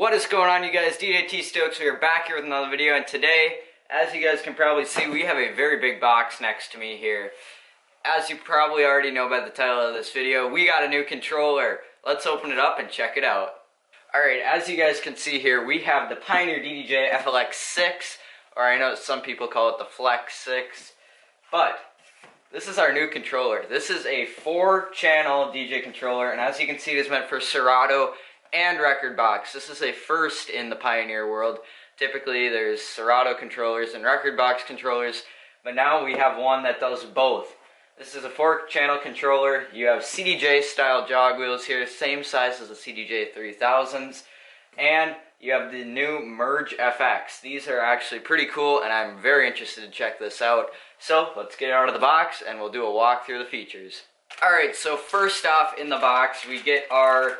What is going on, you guys? DJ Stokes. We are back here with another video, and today, as you guys can probably see, we have a very big box next to me here. As you probably already know by the title of this video, we got a new controller. Let's open it up and check it out. Alright, as you guys can see here, we have the Pioneer DDJ-FLX6, or I know some people call it the Flex 6, but this is our new controller. This is a 4-channel DJ controller, and as you can see, it is meant for Serato and record box. This is a first in the Pioneer world. Typically there's Serato controllers and record box controllers, but now we have one that does both. This is a 4-channel controller. You have CDJ style jog wheels here, same size as the CDJ-3000s, and you have the new Merge FX. These are actually pretty cool, and I'm very interested to check this out. So let's get it out of the box and we'll do a walk through the features. Alright, so first off in the box we get our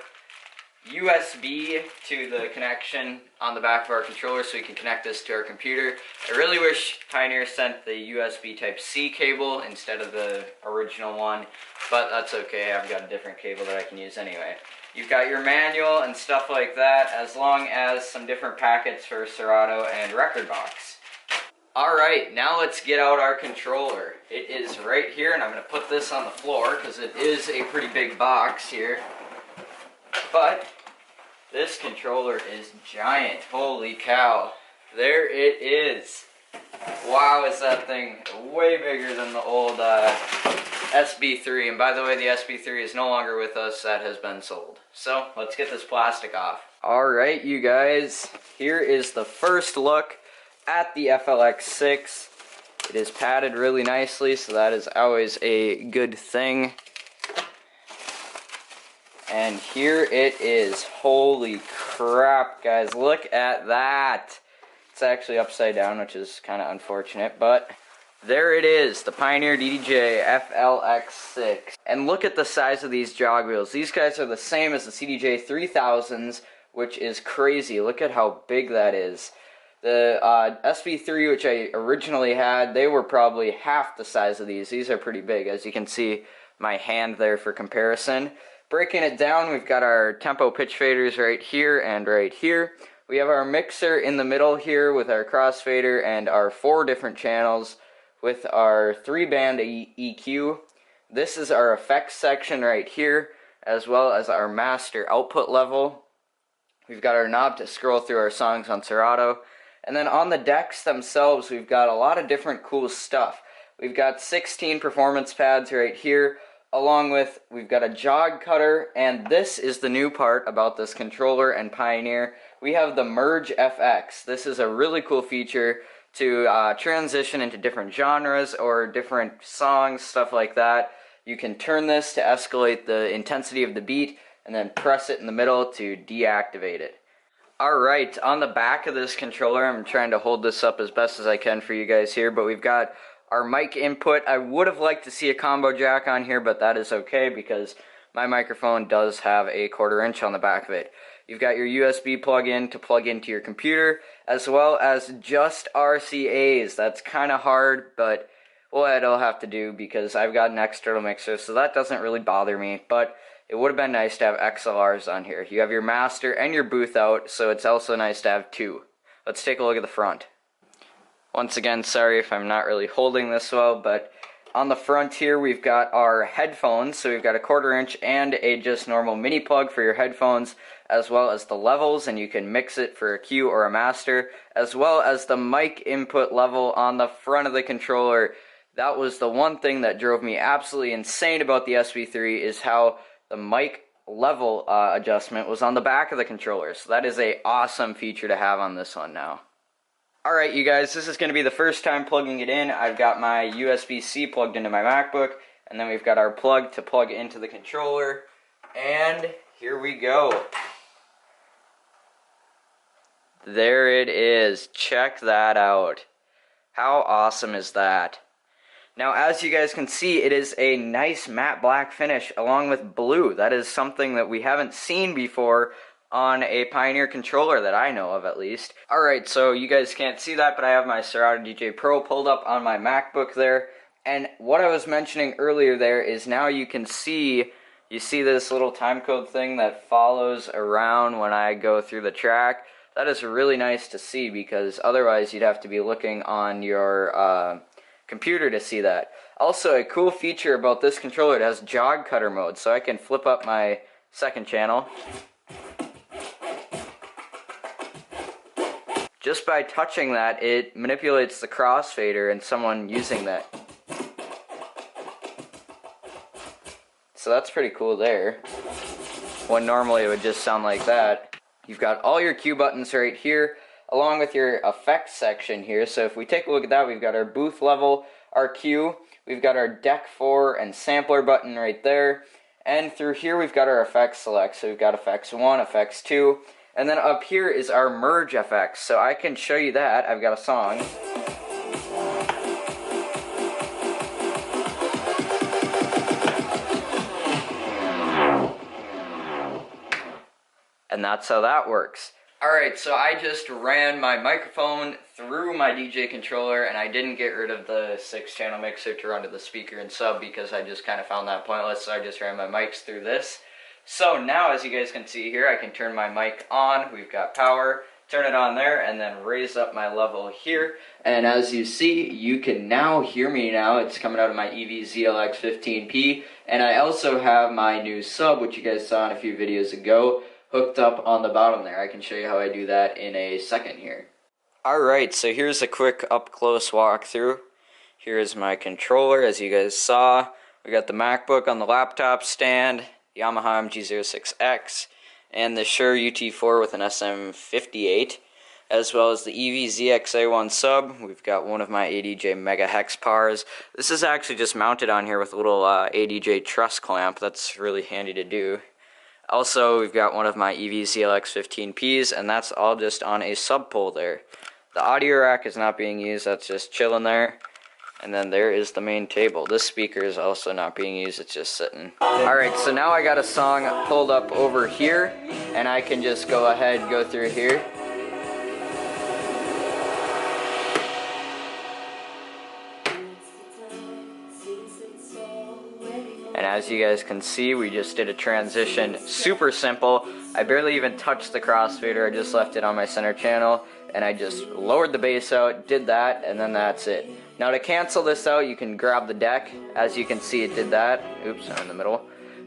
USB to the connection on the back of our controller so we can connect this to our computer. I really wish Pioneer sent the USB Type-C cable instead of the original one, but that's okay. I've got a different cable that I can use anyway. You've got your manual and stuff like that, as long as some different packets for Serato and record box. Alright, now let's get out our controller. It is right here, and I'm going to put this on the floor because it is a pretty big box here. But this controller is giant. Holy cow. There it is. Wow, is that thing way bigger than the old SB3. And by the way, the SB3 is no longer with us. That has been sold. So let's get this plastic off. Alright, you guys. Here is the first look at the FLX6. It is padded really nicely, so that is always a good thing. And here it is. Holy crap, guys. Look at that. It's actually upside down, which is kind of unfortunate, but there it is, the Pioneer DDJ-FLX6. And look at the size of these jog wheels. These guys are the same as the CDJ-3000s, which is crazy. Look at how big that is. The SB3, which I originally had, they were probably half the size of these. These are pretty big, as you can see my hand there for comparison. Breaking it down, we've got our tempo pitch faders right here and right here. We have our mixer in the middle here with our crossfader and our 4 different channels with our 3-band EQ. This is our effects section right here, as well as our master output level. We've got our knob to scroll through our songs on Serato. And then on the decks themselves, we've got a lot of different cool stuff. We've got 16 performance pads right here, along with, we've got a jog cutter, and this is the new part about this controller and Pioneer. We have the Merge FX. This is a really cool feature to transition into different genres or different songs, stuff like that. You can turn this to escalate the intensity of the beat, and then press it in the middle to deactivate it. Alright, on the back of this controller, I'm trying to hold this up as best as I can for you guys here, but we've got our mic input. I would have liked to see a combo jack on here, but that is okay because my microphone does have a 1/4 inch on the back of it. You've got your USB plug-in to plug into your computer, as well as just RCAs. That's kind of hard, but well, it'll have to do because I've got an external mixer, so that doesn't really bother me, but it would have been nice to have XLRs on here. You have your master and your booth out, so it's also nice to have 2. Let's take a look at the front. Once again, sorry if I'm not really holding this well, but on the front here we've got our headphones. So we've got a 1/4 inch and a just normal mini plug for your headphones, as well as the levels, and you can mix it for a Q or a master, as well as the mic input level on the front of the controller. That was the one thing that drove me absolutely insane about the SB3, is how the mic level adjustment was on the back of the controller. So that is a awesome feature to have on this one now. Alright, you guys, this is going to be the first time plugging it in. I've got my USB-C plugged into my MacBook, and then we've got our plug to plug into the controller, and here we go. There it is. Check that out. How awesome is that? Now, as you guys can see, it is a nice matte black finish along with blue. That is something that we haven't seen before on a Pioneer controller that I know of, at least. Alright, so you guys can't see that, but I have my Serato DJ Pro pulled up on my MacBook there, and what I was mentioning earlier there is now you can see You see this little time code thing that follows around when I go through the track? That is really nice to see, because otherwise you'd have to be looking on your computer to see that. Also, a cool feature about this controller, it has Jog Cutter Mode, so I can flip up my second channel. Just by touching that, it manipulates the crossfader and someone using that. So that's pretty cool there. When normally it would just sound like that. You've got all your cue buttons right here, along with your effects section here. So if we take a look at that, we've got our booth level, our cue, we've got our deck 4 and sampler button right there. And through here we've got our effects select. So we've got effects 1, effects 2, and then up here is our merge effects. So I can show you that. I've got a song. And that's how that works. Alright, so I just ran my microphone through my DJ controller, and I didn't get rid of the 6-channel mixer to run to the speaker and sub, because I just kind of found that pointless, so I just ran my mics through this. So now, as you guys can see here, I can turn my mic on. We've got power, turn it on there, and then raise up my level here. And as you see, you can now hear me now. It's coming out of my DDJ-FLX6 and I also have my new sub, which you guys saw in a few videos ago, hooked up on the bottom there. I can show you how I do that in a second here. Alright, so here's a quick up-close walkthrough. Here's my controller, as you guys saw. We got the MacBook on the laptop stand, Yamaha MG06X, and the Shure UT4 with an SM58, as well as the EVZXA1 sub. We've got one of my ADJ Mega Hex Pars. This is actually just mounted on here with a little ADJ truss clamp. That's really handy to do. Also, we've got one of my EVZLX15Ps, and that's all just on a sub pole there. The audio rack is not being used, that's just chilling there. And then there is the main table. This speaker is also not being used, it's just sitting. Alright, so now I got a song pulled up over here, and I can just go ahead and go through here. And as you guys can see, we just did a transition, super simple. I barely even touched the crossfader, I just left it on my center channel, and I just lowered the bass out, did that, and then that's it. Now to cancel this out, you can grab the deck. As you can see, it did that. Oops, I'm in the middle.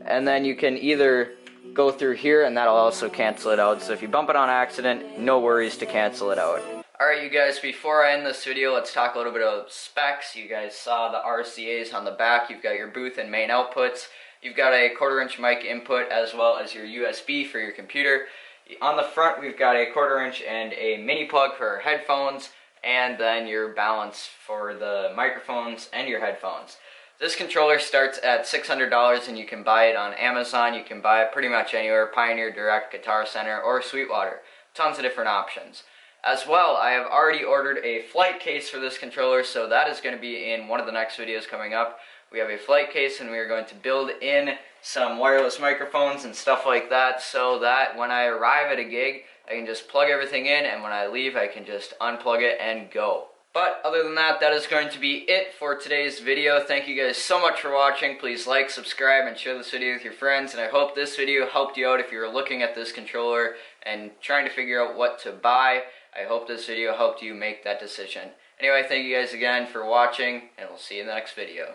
And then you can either go through here, and that'll also cancel it out. So if you bump it on accident, no worries to cancel it out. Alright you guys, before I end this video, let's talk a little bit about specs. You guys saw the RCAs on the back. You've got your booth and main outputs. You've got a 1/4-inch mic input, as well as your USB for your computer. On the front, we've got a 1/4-inch and a mini plug for our headphones, and then your balance for the microphones and your headphones. This controller starts at $600, and you can buy it on Amazon. You can buy it pretty much anywhere, Pioneer, Direct, Guitar Center, or Sweetwater. Tons of different options. As well, I have already ordered a flight case for this controller, so that is going to be in one of the next videos coming up. We have a flight case, and we are going to build in some wireless microphones and stuff like that, so that when I arrive at a gig, I can just plug everything in, and when I leave, I can just unplug it and go. But other than that, that is going to be it for today's video. Thank you guys so much for watching. Please like, subscribe, and share this video with your friends. And I hope this video helped you out if you're looking at this controller and trying to figure out what to buy. I hope this video helped you make that decision. Anyway, thank you guys again for watching, and we'll see you in the next video.